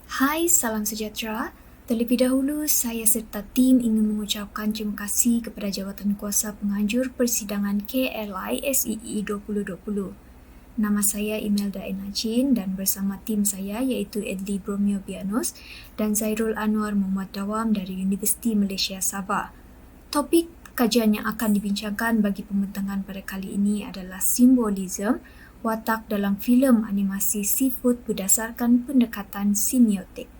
Hai, salam sejahtera. Terlebih dahulu, saya serta tim ingin mengucapkan terima kasih kepada Jawatankuasa Penganjur Persidangan KLI SEE 2020. Nama saya Imelda Enacin dan bersama tim saya iaitu Edli Bromio Bianos dan Zairul Anwar Muhammad Dawam dari Universiti Malaysia Sabah. Topik kajian yang akan dibincangkan bagi pembentangan pada kali ini adalah simbolisme watak dalam filem animasi seafood berdasarkan pendekatan semiotik.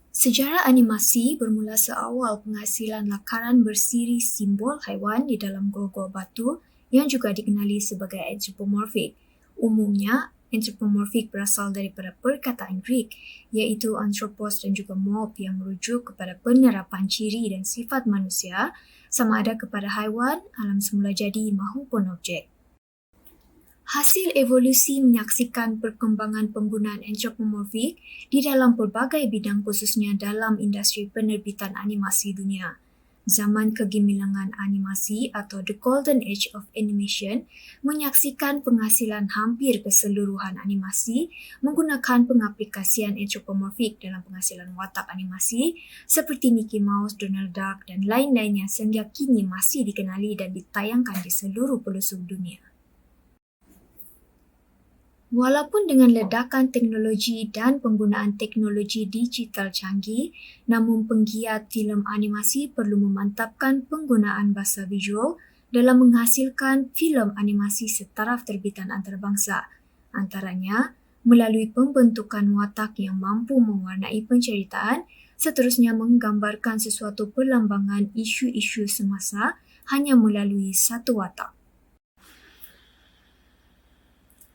Sejarah animasi bermula seawal penghasilan lakaran bersiri simbol haiwan di dalam gua-gua batu yang juga dikenali sebagai anthropomorphic. Umumnya, anthropomorphic berasal daripada perkataan Greek iaitu anthropos dan juga morph yang merujuk kepada penerapan ciri dan sifat manusia sama ada kepada haiwan, alam semula jadi mahupun objek. Hasil evolusi menyaksikan perkembangan penggunaan anthropomorphic di dalam pelbagai bidang khususnya dalam industri penerbitan animasi dunia. Zaman kegemilangan animasi atau The Golden Age of Animation menyaksikan penghasilan hampir keseluruhan animasi menggunakan pengaplikasian anthropomorphic dalam penghasilan watak animasi seperti Mickey Mouse, Donald Duck dan lain-lain yang sehingga kini masih dikenali dan ditayangkan di seluruh pelosok dunia. Walaupun dengan ledakan teknologi dan penggunaan teknologi digital canggih, namun penggiat filem animasi perlu memantapkan penggunaan bahasa visual dalam menghasilkan filem animasi setaraf terbitan antarabangsa. Antaranya, melalui pembentukan watak yang mampu mewarnai penceritaan, seterusnya menggambarkan sesuatu perlambangan isu-isu semasa hanya melalui satu watak.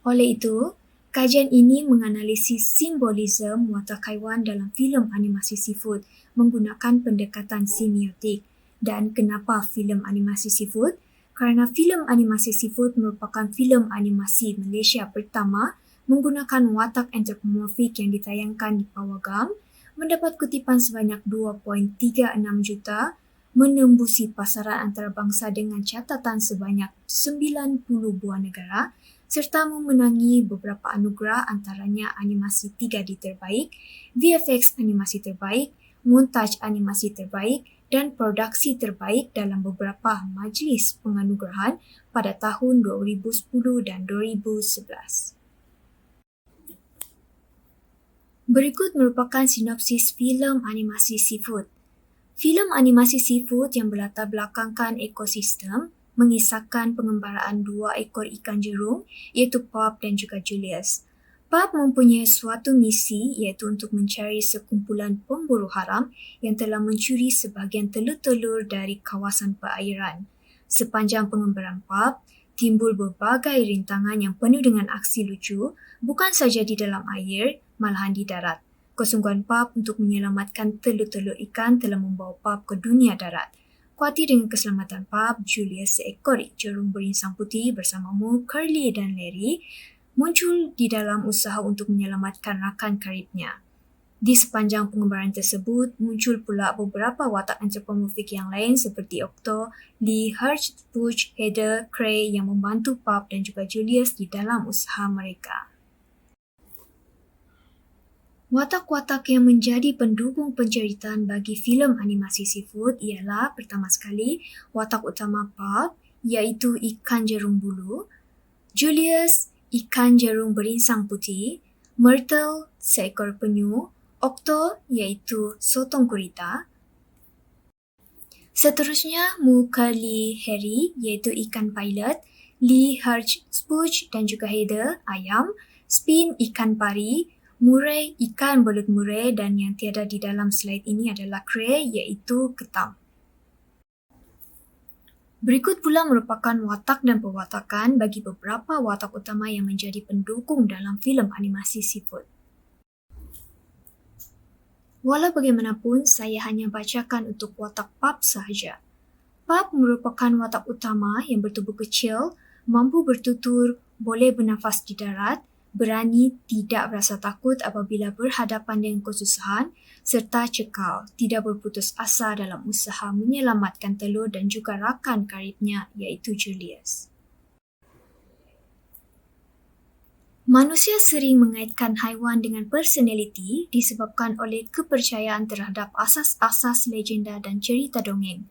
Oleh itu, kajian ini menganalisis simbolisme watak haiwan dalam filem animasi seafood menggunakan pendekatan semiotik. Dan kenapa filem animasi seafood? Kerana filem animasi seafood merupakan filem animasi Malaysia pertama menggunakan watak anthropomorphic yang ditayangkan di Pawagam, mendapat kutipan sebanyak 2.36 juta, menembusi pasaran antarabangsa dengan catatan sebanyak 90 buah negara serta memenangi beberapa anugerah antaranya animasi 3D terbaik, VFX animasi terbaik, montaj animasi terbaik dan produksi terbaik dalam beberapa majlis penganugerahan pada tahun 2010 dan 2011. Berikut merupakan sinopsis filem animasi seafood. Filem animasi seafood yang berlatar belakangkan ekosistem mengisahkan pengembaraan dua ekor ikan jerung iaitu Pup dan juga Julius. Pup mempunyai suatu misi iaitu untuk mencari sekumpulan pemburu haram yang telah mencuri sebahagian telur-telur dari kawasan perairan. Sepanjang pengembaraan Pup, timbul berbagai rintangan yang penuh dengan aksi lucu bukan saja di dalam air, malahan di darat. Kesungguhan Pup untuk menyelamatkan telur-telur ikan telah membawa Pup ke dunia darat. Khawatir dengan keselamatan Pup, Julius seekor jerung berinsang putih bersama Moo, Curly dan Larry muncul di dalam usaha untuk menyelamatkan rakan karibnya. Di sepanjang pengembaraan tersebut, muncul pula beberapa watak anthropomorphic yang lain seperti Octo, Lee, Hurch, Pooch, Heather, Cray yang membantu Pup dan juga Julius di dalam usaha mereka. Watak-watak yang menjadi pendukung penceritaan bagi filem animasi seafood ialah pertama sekali watak utama Pup iaitu ikan jerung bulu, Julius ikan jerung berinsang putih, Myrtle seekor penyu, Octo iaitu sotong gurita. Seterusnya Moo, Curly, Harry iaitu ikan pilot, Lee, Hurch, Spooch dan juga Heather ayam, Spin ikan pari, Murray ikan belut murai dan yang tiada di dalam slide ini adalah Cray iaitu ketam. Berikut pula merupakan watak dan perwatakan bagi beberapa watak utama yang menjadi pendukung dalam filem animasi seafood. Walau bagaimanapun, saya hanya bacakan untuk watak Pup sahaja. Pup merupakan watak utama yang bertubuh kecil, mampu bertutur, boleh bernafas di darat, berani, tidak berasa takut apabila berhadapan dengan kesusahan serta cekal, tidak berputus asa dalam usaha menyelamatkan telur dan juga rakan karibnya iaitu Julius. Manusia sering mengaitkan haiwan dengan personaliti disebabkan oleh kepercayaan terhadap asas-asas legenda dan cerita dongeng.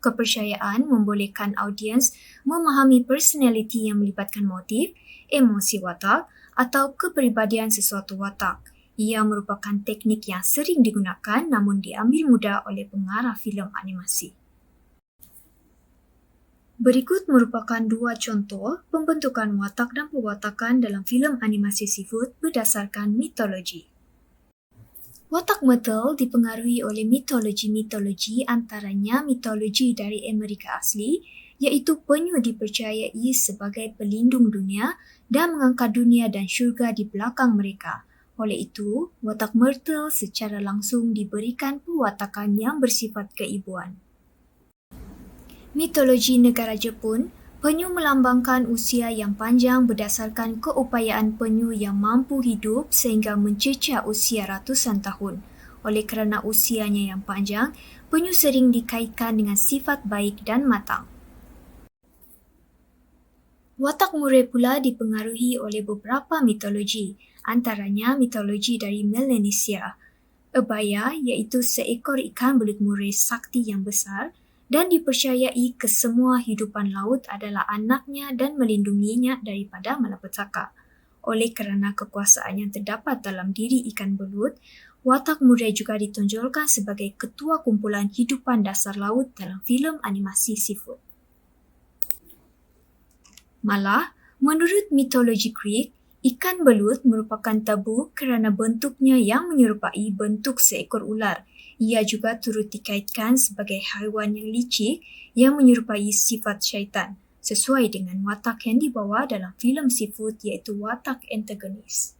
Kepercayaan membolehkan audiens memahami personaliti yang melibatkan motif, emosi watak atau kepribadian sesuatu watak. Ia merupakan teknik yang sering digunakan namun diambil mudah oleh pengarah filem animasi. Berikut merupakan dua contoh pembentukan watak dan pewatakan dalam filem animasi seafood berdasarkan mitologi. Watak Myrtle dipengaruhi oleh mitologi-mitologi, antaranya mitologi dari Amerika asli, iaitu penyu dipercayai sebagai pelindung dunia dan mengangkat dunia dan syurga di belakang mereka. Oleh itu, watak Myrtle secara langsung diberikan pewatakan yang bersifat keibuan. Mitologi negara Jepun, penyu melambangkan usia yang panjang berdasarkan keupayaan penyu yang mampu hidup sehingga mencecah usia ratusan tahun. Oleh kerana usianya yang panjang, penyu sering dikaitkan dengan sifat baik dan matang. Watak murai pula dipengaruhi oleh beberapa mitologi, antaranya mitologi dari Melanesia. Ebaya iaitu seekor ikan belut murai sakti yang besar dan dipercayai kesemua hidupan laut adalah anaknya dan melindunginya daripada malapetaka. Oleh kerana kekuasaan yang terdapat dalam diri ikan belut, watak murai juga ditonjolkan sebagai ketua kumpulan hidupan dasar laut dalam filem animasi seafood. Malah, menurut mitologi Greek, ikan belut merupakan tabu kerana bentuknya yang menyerupai bentuk seekor ular. Ia juga turut dikaitkan sebagai haiwan yang licik yang menyerupai sifat syaitan, sesuai dengan watak yang dibawa dalam filem seafood iaitu watak antagonis.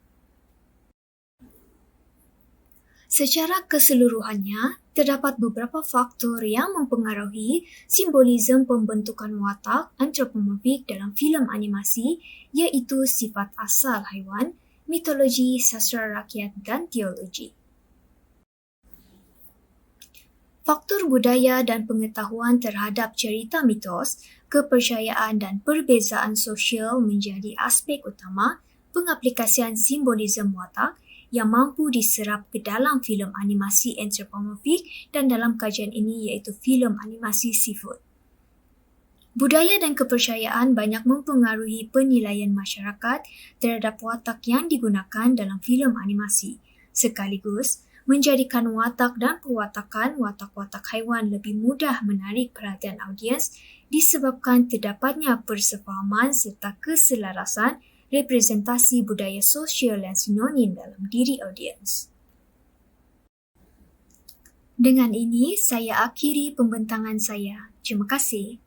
Secara keseluruhannya, terdapat beberapa faktor yang mempengaruhi simbolisme pembentukan watak antropomorfik dalam filem animasi, iaitu sifat asal haiwan, mitologi, sastra rakyat dan teologi. Faktor budaya dan pengetahuan terhadap cerita mitos, kepercayaan dan perbezaan sosial menjadi aspek utama pengaplikasian simbolisme watak yang mampu diserap ke dalam filem animasi antropomorfik dan dalam kajian ini iaitu filem animasi seafood. Budaya dan kepercayaan banyak mempengaruhi penilaian masyarakat terhadap watak yang digunakan dalam filem animasi, sekaligus menjadikan watak dan pewatakan watak-watak haiwan lebih mudah menarik perhatian audiens disebabkan terdapatnya persefahaman serta keselarasan representasi budaya sosial yang sinonim dalam diri audiens. Dengan ini, saya akhiri pembentangan saya. Terima kasih.